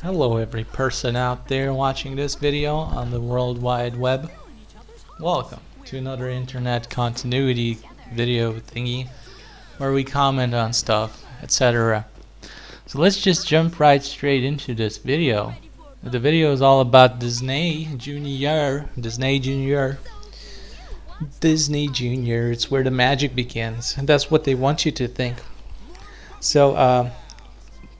Hello every person out there watching this video on the World Wide Web. Welcome to another internet continuity video thingy where we comment on stuff, etc. So let's just jump right straight into this video. The video is all about Disney Junior. It's where the magic begins, and that's what they want you to think. So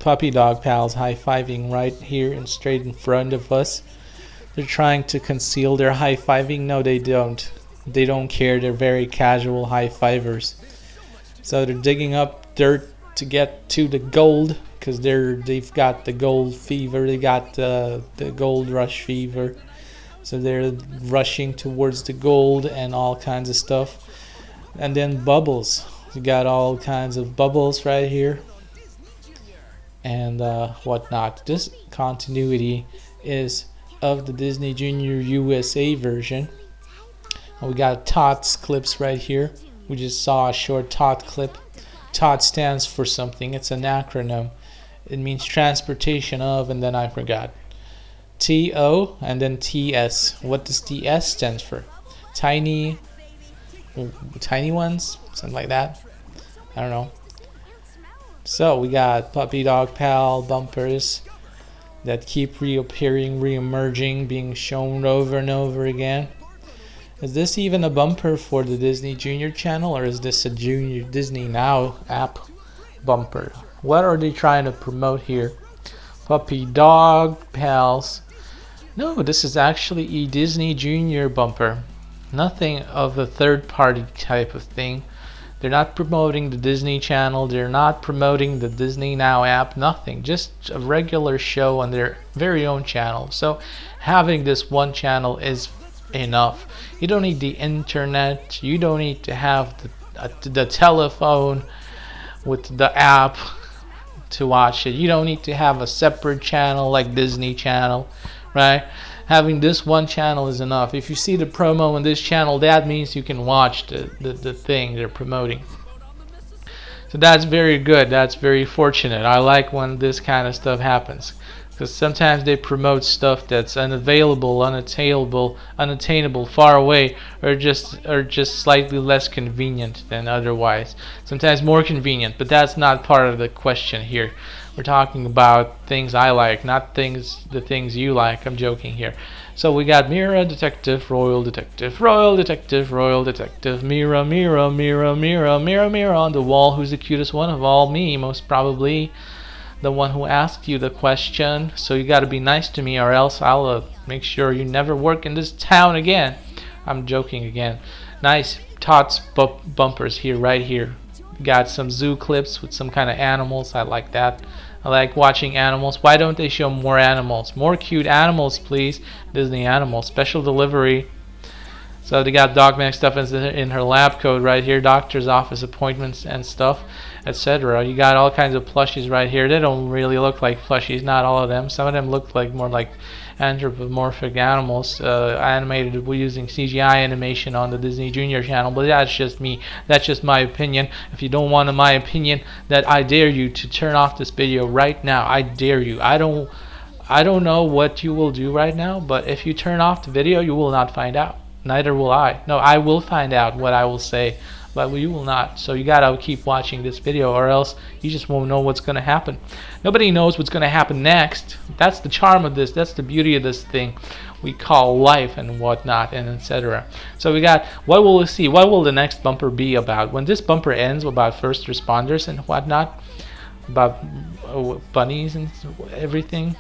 puppy dog pals high-fiving right here and straight in front of us. They're trying to conceal their high-fiving. No, they don't. They don't care. They're very casual high-fivers. So they're digging up dirt to get to the gold because they've got the gold fever. They got the gold rush fever. So they're rushing towards the gold and all kinds of stuff. And then bubbles. You got all kinds of bubbles right here and whatnot. This continuity is of the Disney Junior USA version. We got TOTS clips right here. We just saw a short TOT clip. TOT stands for something. It's an acronym. It means transportation of, and then I forgot. TO and then TS. What does TS stand for? Tiny ones? Something like that. I don't know. So we got puppy dog pal bumpers that keep reappearing, reemerging, being shown over and over again. Is this even a bumper for the Disney Junior channel, or is this a Junior Disney Now app bumper? What are they trying to promote here? Puppy dog pals. No, this is actually a Disney Junior bumper. Nothing of a third party type of thing. They're not promoting the Disney Channel. They're not promoting the Disney Now app. Nothing. Just a regular show on their very own channel. So having this one channel is enough. You don't need the internet. You don't need to have the telephone with the app to watch it. You don't need to have a separate channel like Disney Channel, right? Having this one channel is enough. If you see the promo on this channel, that means you can watch the thing they're promoting. So that's very good. That's very fortunate. I like when this kind of stuff happens, because sometimes they promote stuff that's unavailable, unattainable, far away, or just slightly less convenient than otherwise. Sometimes more convenient, but that's not part of the question here. We're talking about things I like, not the things you like. I'm joking here. So we got Mira, Detective, Royal Detective, Royal Detective, Royal Detective, Mira, Mira, Mira, Mira, Mira, Mira on the wall. Who's the cutest one of all? Me, most probably. The one who asked you the question. So you gotta be nice to me, or else I'll make sure you never work in this town again. I'm joking again. Nice TOTS bumpers here, right here. Got some zoo clips with some kind of animals. I like that. I like watching animals. Why don't they show more animals? More cute animals, please. Disney animals. Special delivery. So they got dogmatic stuff in her lab coat right here. Doctor's office appointments and stuff, etc. You got all kinds of plushies right here. They don't really look like plushies. Not all of them. Some of them look like more like anthropomorphic animals, animated using CGI animation on the Disney Junior channel. But that's just me. That's just my opinion. If you don't want my opinion, that I dare you to turn off this video right now. I dare you. I don't know what you will do right now, but if you turn off the video, you will not find out. Neither will I. No, I will find out what I will say, but you will not. So you gotta keep watching this video, or else you just won't know what's gonna happen. Nobody knows what's gonna happen next. That's the charm of this. That's the beauty of this thing we call life and whatnot, and etc. So we got, what will we see? What will the next bumper be about? When this bumper ends, about first responders and whatnot, about bunnies and everything,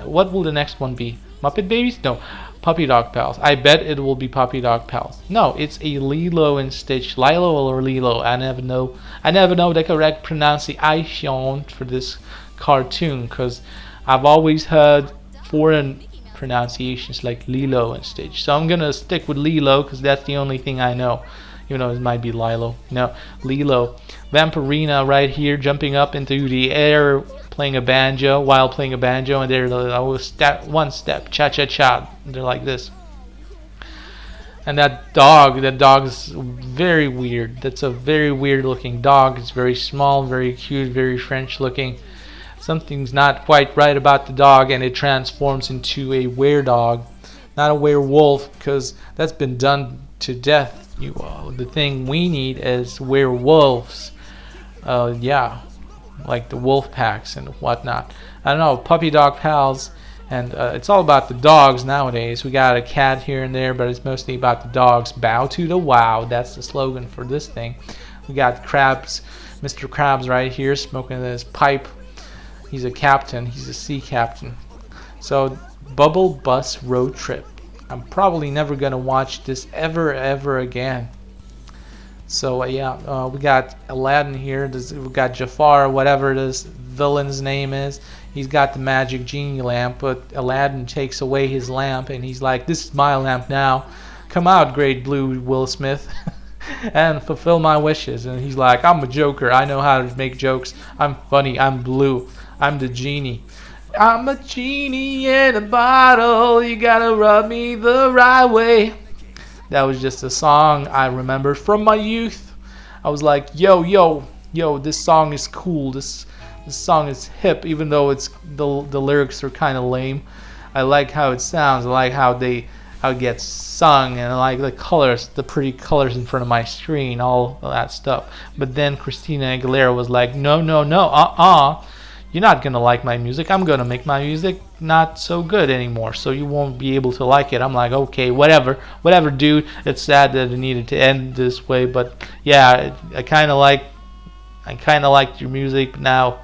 what will the next one be? Muppet Babies? No. Puppy dog pals. I bet it will be puppy dog pals. No, it's a Lilo and Stitch. Lilo or Lilo. I never know the correct pronunciation for this cartoon, because I've always heard foreign pronunciations like Lilo and Stitch. So I'm gonna stick with Lilo because that's the only thing I know. Even though it might be Lilo. No, Lilo. Vampirina right here jumping up into the air, playing a banjo, and they're one step, cha-cha-cha. They're like this. And that dog's very weird. That's a very weird looking dog. It's very small, very cute, very French looking. something's not quite right about the dog, and it transforms into a were-dog, not a werewolf, because that's been done to death. The thing we need is werewolves. Yeah, like the wolf packs and whatnot. I don't know, puppy dog pals, and it's all about the dogs nowadays. We got a cat here and there, but it's mostly about the dogs. Bow to the wow, that's the slogan for this thing. We got Krabs, Mr. Krabs right here smoking his pipe. He's a captain, he's a sea captain. So, Bubble Bus Road Trip. I'm probably never gonna watch this ever again. So yeah, we got Aladdin here. We got Jafar, whatever this villain's name is. He's got the magic genie lamp, but Aladdin takes away his lamp, and he's like, "This is my lamp now. Come out, great blue Will Smith, and fulfill my wishes." And he's like, "I'm a joker. I know how to make jokes. I'm funny. I'm blue. I'm the genie. I'm a genie in a bottle. You gotta rub me the right way." That was just a song I remember from my youth. I was like, yo, this song is cool. This song is hip, even though it's the lyrics are kind of lame. I like how it sounds. I like how it gets sung, and I like the colors, the pretty colors in front of my screen, all of that stuff. But then Christina Aguilera was like, no, you're not gonna like my music. I'm gonna make my music not so good anymore, so you won't be able to like it. I'm like, okay, whatever, dude. It's sad that it needed to end this way, but yeah, I kind of liked your music, but now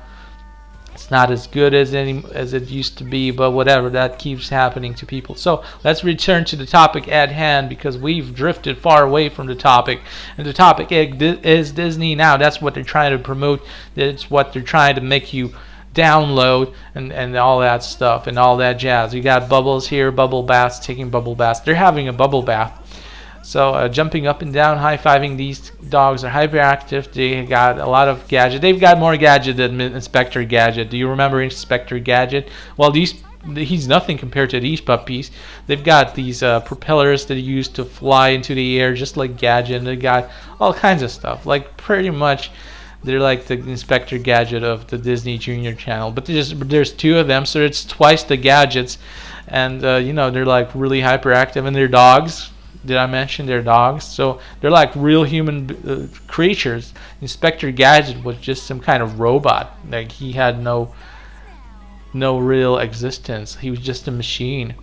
it's not as good as it used to be. But whatever, that keeps happening to people. So let's return to the topic at hand, because we've drifted far away from the topic. And the topic is Disney now. That's what they're trying to promote. That's what they're trying to make you download and all that stuff and all that jazz. You got Bubbles here, bubble baths, taking bubble baths. They're having a bubble bath. So jumping up and down, high-fiving. These dogs are hyperactive. They got a lot of gadget. They've got more gadget than Inspector Gadget. Do you remember Inspector Gadget? Well, he's nothing compared to these puppies. They've got these propellers that are used to fly into the air, just like Gadget. And they got all kinds of stuff. Like, pretty much they're like the Inspector Gadget of the Disney Junior channel. But there's two of them, so it's twice the gadgets. And, they're like really hyperactive. And they're dogs. Did I mention they're dogs? So they're like real human creatures. Inspector Gadget was just some kind of robot. Like, he had no real existence. He was just a machine.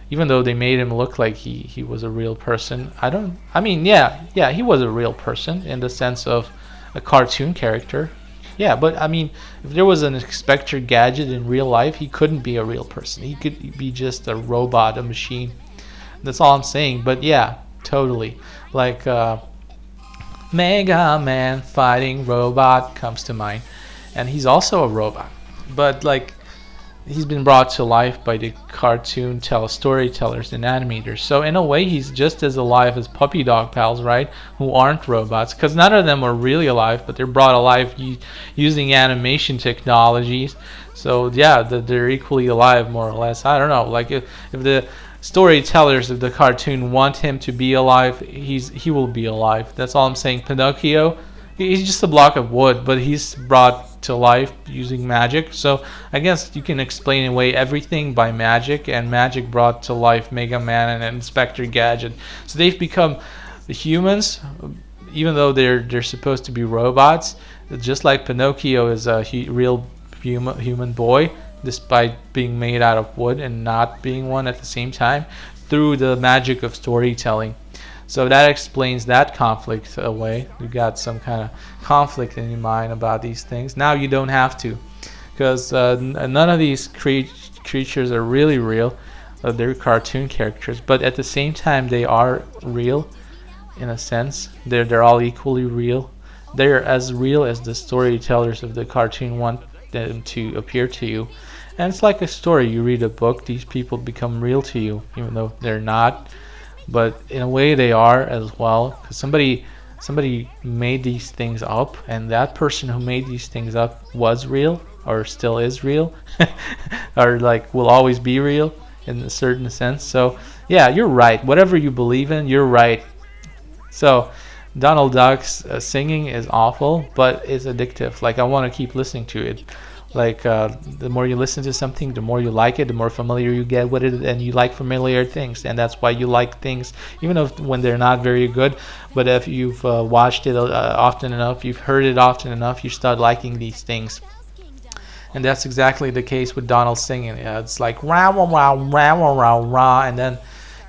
Even though they made him look like he was a real person. Yeah, he was a real person in the sense of a cartoon character. Yeah, but I mean, if there was an Inspector Gadget in real life, he couldn't be a real person. He could be just a robot, a machine. That's all I'm saying. But yeah, totally. Like Mega Man fighting robot comes to mind. And he's also a robot. But like, he's been brought to life by the cartoon storytellers and animators. So in a way, he's just as alive as puppy dog pals, right? Who aren't robots, because none of them are really alive, but they're brought alive using animation technologies. So yeah, they're equally alive, more or less. I don't know. Like, if the storytellers of the cartoon want him to be alive, he will be alive. That's all I'm saying. Pinocchio, he's just a block of wood, but he's brought to life using magic. So I guess you can explain away everything by magic, and magic brought to life Mega Man and Inspector Gadget. So they've become the humans, even though they're supposed to be robots. Just like Pinocchio is a real human boy, despite being made out of wood and not being one at the same time, through the magic of storytelling. So that explains that conflict away. You got some kind of conflict in your mind about these things. Now you don't have to, because none of these creatures are really real. They're cartoon characters, but at the same time they are real, in a sense. They're all equally real. They're as real as the storytellers of the cartoon want them to appear to you. And it's like a story. You read a book, these people become real to you, even though they're not. But in a way they are as well, because somebody made these things up, and that person who made these things up was real, or still is real, or like will always be real in a certain sense. So yeah, you're right. Whatever you believe in, you're right. So Donald Duck's singing is awful, but it's addictive. Like, I want to keep listening to it. Like the more you listen to something, the more you like it, the more familiar you get with it, and you like familiar things, and that's why you like things, even if when they're not very good. But if you've watched it often enough, you've heard it often enough, you start liking these things. And that's exactly the case with Donald singing. It's like rah rah rah rah rah rah rah, and then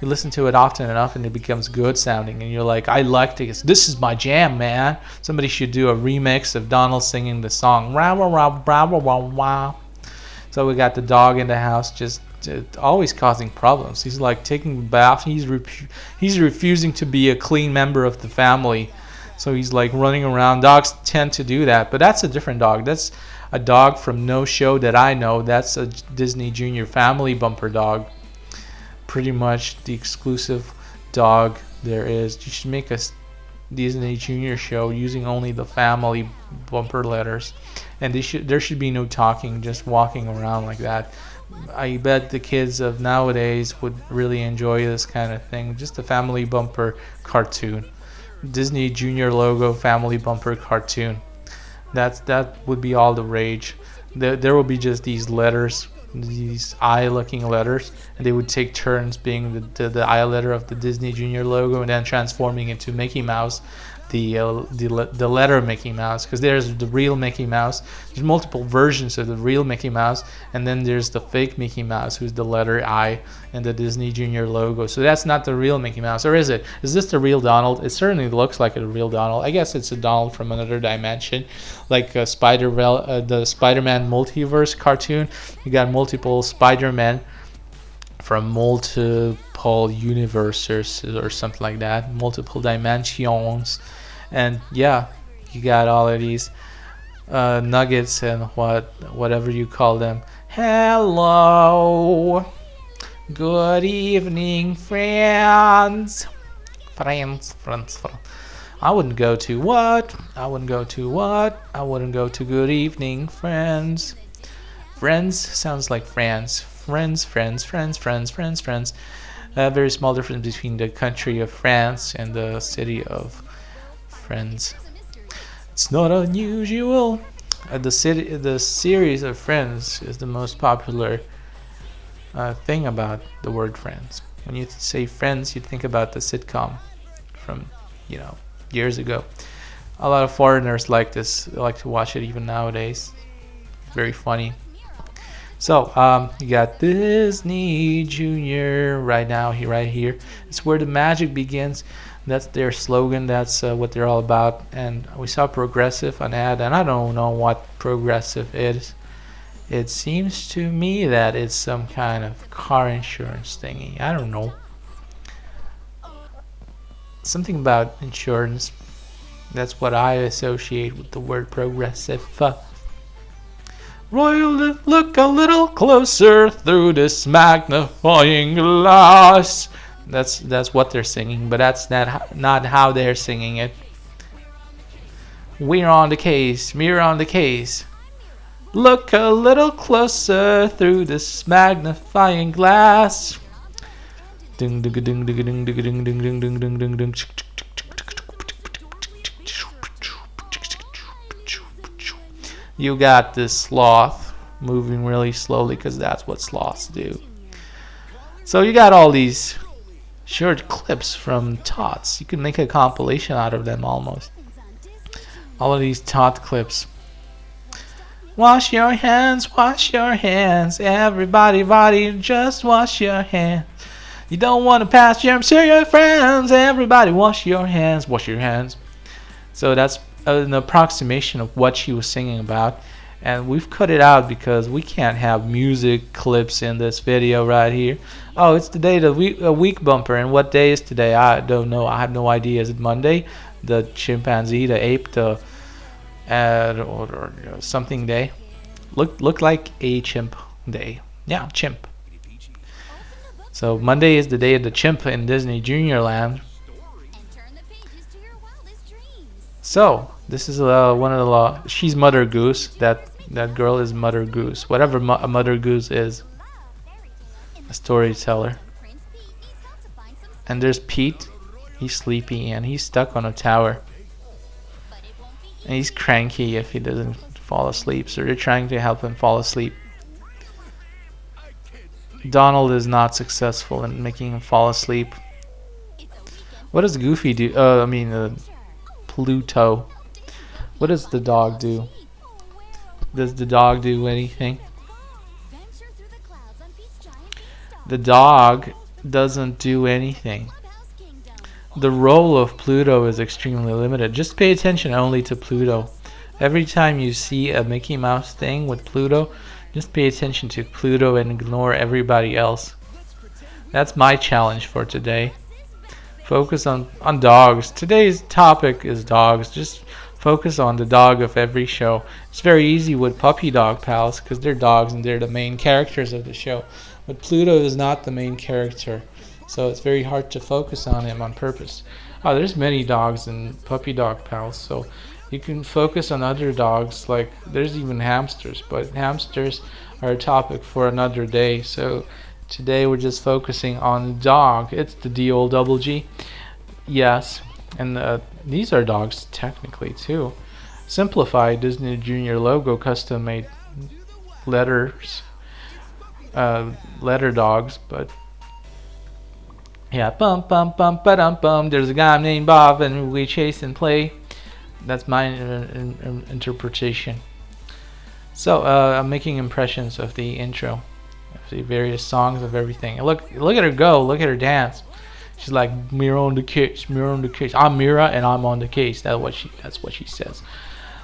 you listen to it often enough, and it becomes good sounding, and you're like, I like this. This is my jam, man. Somebody should do a remix of Donald singing the song rah rah rah rah rah rah rah. So we got the dog in the house, just always causing problems. He's like taking a bath. He's refusing to be a clean member of the family. So he's like running around. Dogs tend to do that, but that's a different dog. That's a dog from no show that I know. That's a Disney Junior Family bumper dog. Pretty much the exclusive dog there is. You should make a Disney Junior show using only the family bumper letters, and there should be no talking, just walking around like that. I bet the kids of nowadays would really enjoy this kind of thing. Just a family bumper cartoon. Disney Junior logo family bumper cartoon. That would be all the rage. There will be just these letters, these eye-looking letters, and they would take turns being the eye letter of the Disney Junior logo, and then transforming into Mickey Mouse, the letter Mickey Mouse, because there's the real Mickey Mouse. There's multiple versions of the real Mickey Mouse, and then there's the fake Mickey Mouse, who's the letter I in the Disney Junior logo. So that's not the real Mickey Mouse, or is it? Is this the real Donald? It certainly looks like a real Donald. I guess it's a Donald from another dimension, like the Spider-Man multiverse cartoon. You got multiple Spider-Men from multiple universes or something like that, multiple dimensions. And yeah, you got all of these nuggets and whatever you call them. Hello, good evening, friends. Friends. I wouldn't go to what? I wouldn't go to good evening, friends. Friends sounds like France. Friends. A very small difference between the country of France and the city of Friends. It's not unusual. The series of Friends is the most popular thing about the word Friends. When you say Friends, you think about the sitcom from years ago. A lot of foreigners like this. They like to watch it even nowadays. Very funny. So you got Disney Junior right here. It's where the magic begins. That's their slogan. That's what they're all about. And we saw Progressive on ad, and I don't know what Progressive is. It seems to me that it's some kind of car insurance thingy. I don't know. Something about insurance. That's what I associate with the word Progressive. Royal, look a little closer through this magnifying glass. That's what they're singing, but that's not how they're singing it. We're on the case, mirror on the case. Look a little closer through this magnifying glass. Ding ding ding ding ding ding ding ding ding ding ding ding ding. You got this sloth moving really slowly because that's what sloths do. So you got all these short clips from Tots. You can make a compilation out of them almost. All of these Tot clips. Wash your hands, everybody, just wash your hands. You don't want to pass germs to your friends, everybody, wash your hands. So that's an approximation of what she was singing about, and we've cut it out because we can't have music clips in this video right here. Oh, it's the day of the week bumper, and what day is today? I don't know. I have no idea. Is it Monday? The chimpanzee, the ape, the or something day? Look like a chimp day. Yeah, chimp. So Monday is the day of the chimp in Disney Junior Land. So this is one of the she's Mother Goose. That girl is Mother Goose. Whatever a Mother Goose is, a storyteller. And there's Pete. He's sleepy and he's stuck on a tower. And he's cranky if he doesn't fall asleep, so they're trying to help him fall asleep. Donald is not successful in making him fall asleep. What does Goofy do? Pluto. What does the dog do? Does the dog do anything? The dog doesn't do anything. The role of Pluto is extremely limited. Just pay attention only to Pluto. Every time you see a Mickey Mouse thing with Pluto, just pay attention to Pluto and ignore everybody else. That's my challenge for today. Focus on dogs. Today's topic is dogs. Just focus on the dog of every show. It's very easy with puppy dog pals because they're dogs and they're the main characters of the show. But Pluto is not the main character, so it's very hard to focus on him on purpose. Oh, there's many dogs in puppy dog pals, so you can focus on other dogs. Like there's even hamsters, but hamsters are a topic for another day. So today we're just focusing on the dog. It's the D-O-double-G. Yes, and these are dogs technically too. Simplified Disney Junior logo, custom made letters, letter dogs, but yeah, bum bum bum ba-dum bum. There's a guy named Bob, and we chase and play. That's my interpretation. So I'm making impressions of the intro, of the various songs, of everything. Look at her go. Look at her dance. She's like, "Mirror on the case, mirror on the case. I'm Mira and I'm on the case." That's what she says.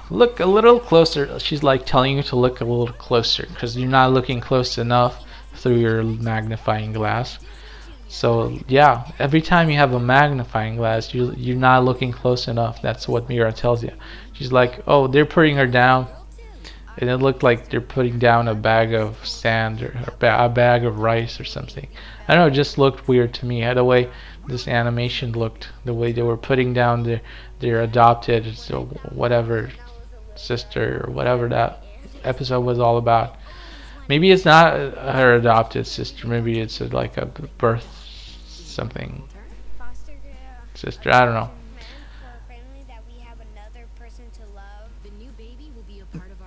Look a little closer. She's like telling you to look a little closer because you're not looking close enough through your magnifying glass. So yeah, every time you have a magnifying glass, you're not looking close enough. That's what Mira tells you. She's like, "Oh, they're putting her down," and it looked like they're putting down a bag of sand or a bag of rice or something. I don't know, it just looked weird to me. The way this animation looked, the way they were putting down their adopted, so whatever, sister or whatever that episode was all about. Maybe it's not her adopted sister. Maybe it's like a birth something sister. I don't know.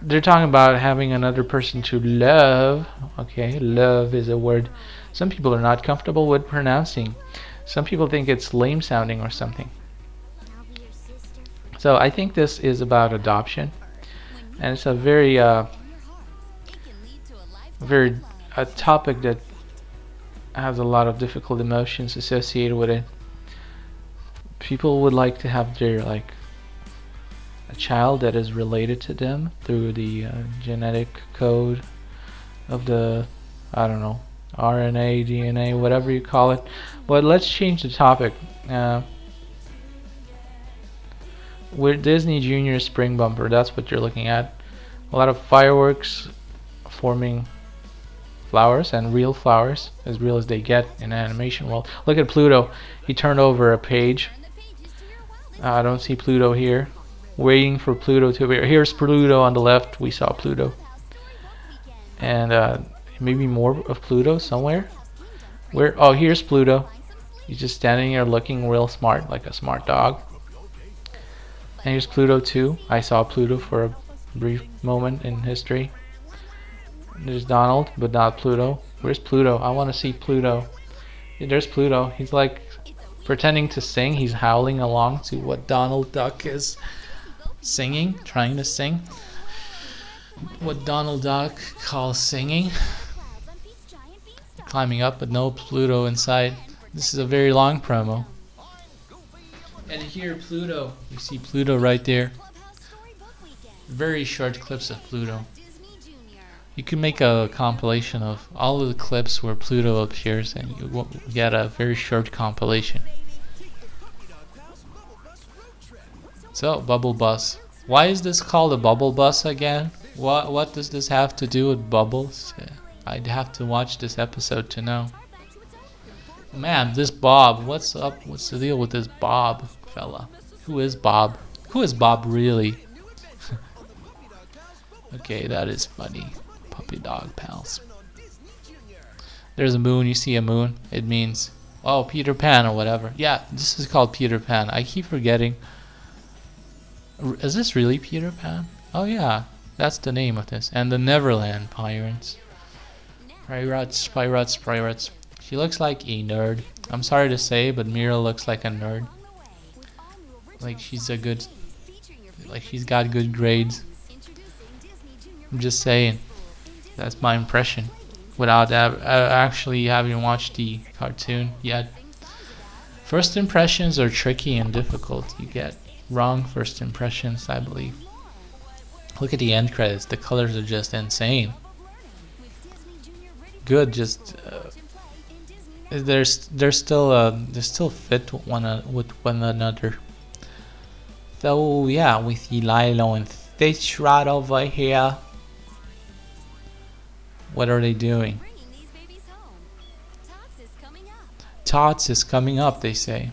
They're talking about having another person to love. Okay, love is a word some people are not comfortable with pronouncing. Some people think it's lame sounding or something. So I think this is about adoption, and it's a very a topic that has a lot of difficult emotions associated with it. People would like to have their a child that is related to them through the genetic code of the, I don't know, RNA, DNA, whatever you call it. But let's change the topic. With Disney Junior Spring Bumper, that's what you're looking at. A lot of fireworks forming flowers, and real flowers, as real as they get in animation world. Look at Pluto. He turned over a page. I don't see Pluto here. Waiting for Pluto to appear. Here's Pluto on the left. We saw Pluto. And maybe more of Pluto somewhere. Where? Oh, here's Pluto. He's just standing here looking real smart, like a smart dog. And here's Pluto too. I saw Pluto for a brief moment in history. There's Donald, but not Pluto. Where's Pluto? I want to see Pluto. Yeah, there's Pluto. He's like pretending to sing. He's howling along to what Donald Duck is singing, trying to sing. What Donald Duck calls singing. Climbing up, but no Pluto inside. This is a very long promo. And here, Pluto. You see Pluto right there. Very short clips of Pluto. You can make a compilation of all of the clips where Pluto appears, and you get a very short compilation. So, Bubble Bus. Why is this called a Bubble Bus again? What does this have to do with bubbles? I'd have to watch this episode to know. Man, this Bob. What's up? What's the deal with this Bob fella? Who is Bob? Who is Bob really? Okay, that is funny. Puppy dog pals. There's a moon. You see a moon. It means, oh, Peter Pan or whatever. Yeah, this is called Peter Pan. I keep forgetting. Is this really Peter Pan? Oh yeah, That's the name of this. And the Neverland Pirates. Pirates. She looks like a nerd. I'm sorry to say, but Mira looks like a nerd. Like she's a good, like she's got good grades. I'm just saying. That's my impression. Without actually having watched the cartoon yet. First impressions are tricky and difficult. You get wrong first impressions, I believe. Look at the end credits. The colors are just insane. Good, just they're still fit with one another. So yeah, with the Lilo and Stitch right over here. What are they doing? Tots is coming up, they say.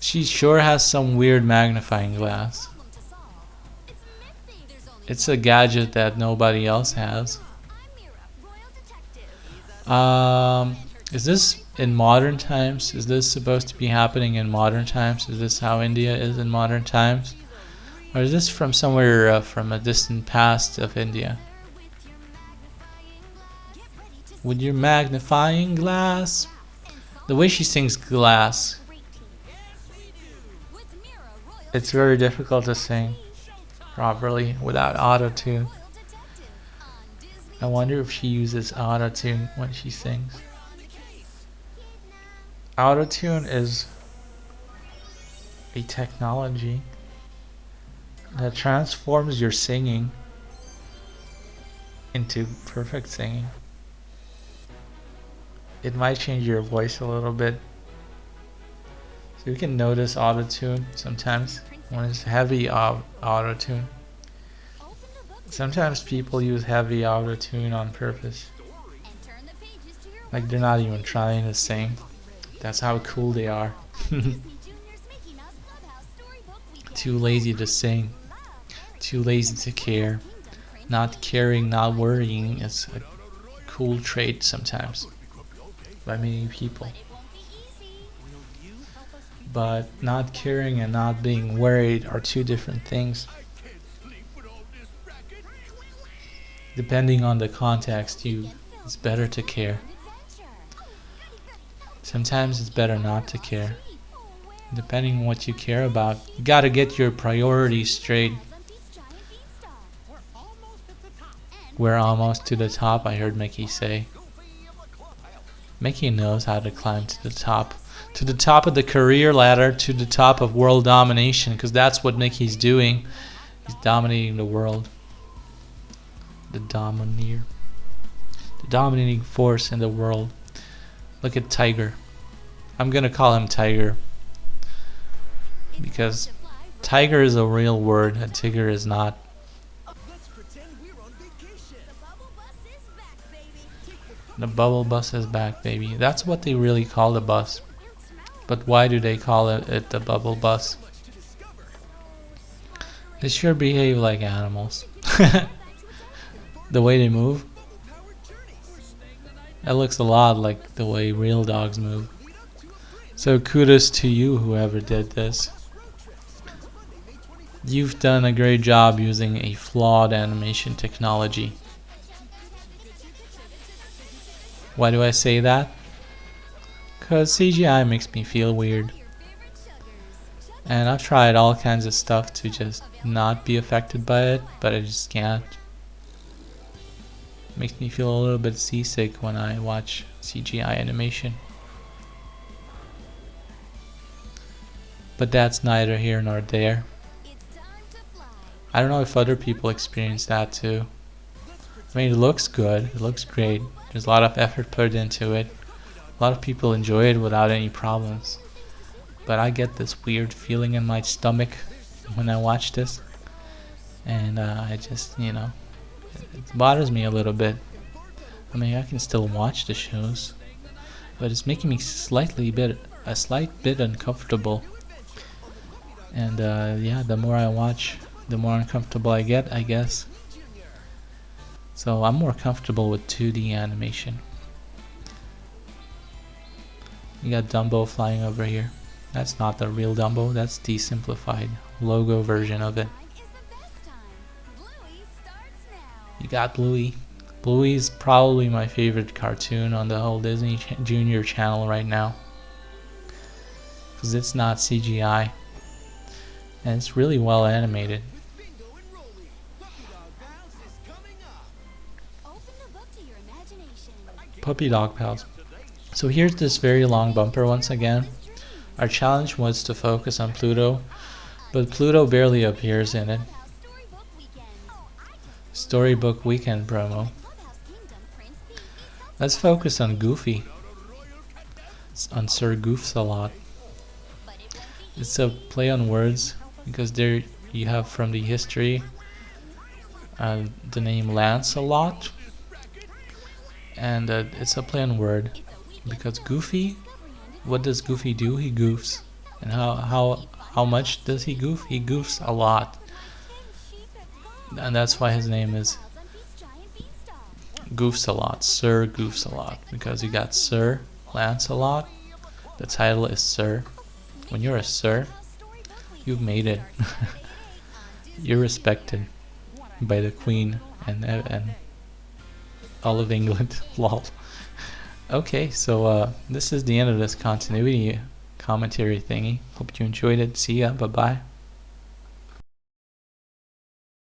She sure has some weird magnifying glass. It's a gadget that nobody else has. Is this in modern times? Is this supposed to be happening in modern times? Is this how India is in modern times? Or is this from somewhere from a distant past of India? With your magnifying glass. The way she sings glass. It's very difficult to sing properly without auto-tune. I wonder if she uses auto-tune when she sings. Auto-tune is a technology that transforms your singing into perfect singing. It might change your voice a little bit. So you can notice auto-tune sometimes when it's heavy auto-tune. Sometimes people use heavy auto-tune on purpose. Like they're not even trying to sing. That's how cool they are. Too lazy to sing. Too lazy to care. Not caring, not worrying is a cool trait sometimes by many people. But not caring and not being worried are two different things. Depending on the context, it's better to care. Sometimes it's better not to care. Depending on what you care about, you gotta get your priorities straight. We're almost to the top, I heard Mickey say. Mickey knows how to climb to the top. To the top of the career ladder, to the top of world domination, because that's what Mickey's doing. He's dominating the world. The dominating force in the world. Look at Tiger. I'm gonna call him Tiger because tiger is a real word and Tigger is not. The bubble bus is back, baby. That's what they really call the bus. But why do they call it the bubble bus? They sure behave like animals. The way they move. That looks a lot like the way real dogs move. So kudos to you, whoever did this. You've done a great job using a flawed animation technology. Why do I say that? Because CGI makes me feel weird. And I've tried all kinds of stuff to just not be affected by it, but I just can't. It makes me feel a little bit seasick when I watch CGI animation. But that's neither here nor there. I don't know if other people experience that too. I mean, it looks good, it looks great. There's a lot of effort put into it. A lot of people enjoy it without any problems. But I get this weird feeling in my stomach when I watch this. And I just, it bothers me a little bit. I mean, I can still watch the shows, but it's making me a slight bit uncomfortable. And yeah, the more I watch, the more uncomfortable I get, I guess. So I'm more comfortable with 2D animation. You got Dumbo flying over here. That's not the real Dumbo, that's the simplified logo version of it. You got Bluey. Bluey's probably my favorite cartoon on the whole Disney Junior channel right now, because it's not CGI and it's really well animated. Puppy Dog Pals. So here's this very long bumper once again. Our challenge was to focus on Pluto, but Pluto barely appears in it. Storybook Weekend promo. Let's focus on Goofy. On Sir Goofs-a-Lot. It's a play on words because there you have from the history the name Lancelot, and it's a play on word because Goofy, what does Goofy do? He goofs. And how much does he goof? He goofs a lot, and that's why his name is Goofs-a-Lot, Sir Goofs-a-Lot, because you got Sir Lancelot. The title is Sir. When you're a Sir, you've made it. You're respected by the Queen and all of England. Lol. Okay, so this is the end of this continuity commentary thingy. Hope you enjoyed it. See ya. Bye bye.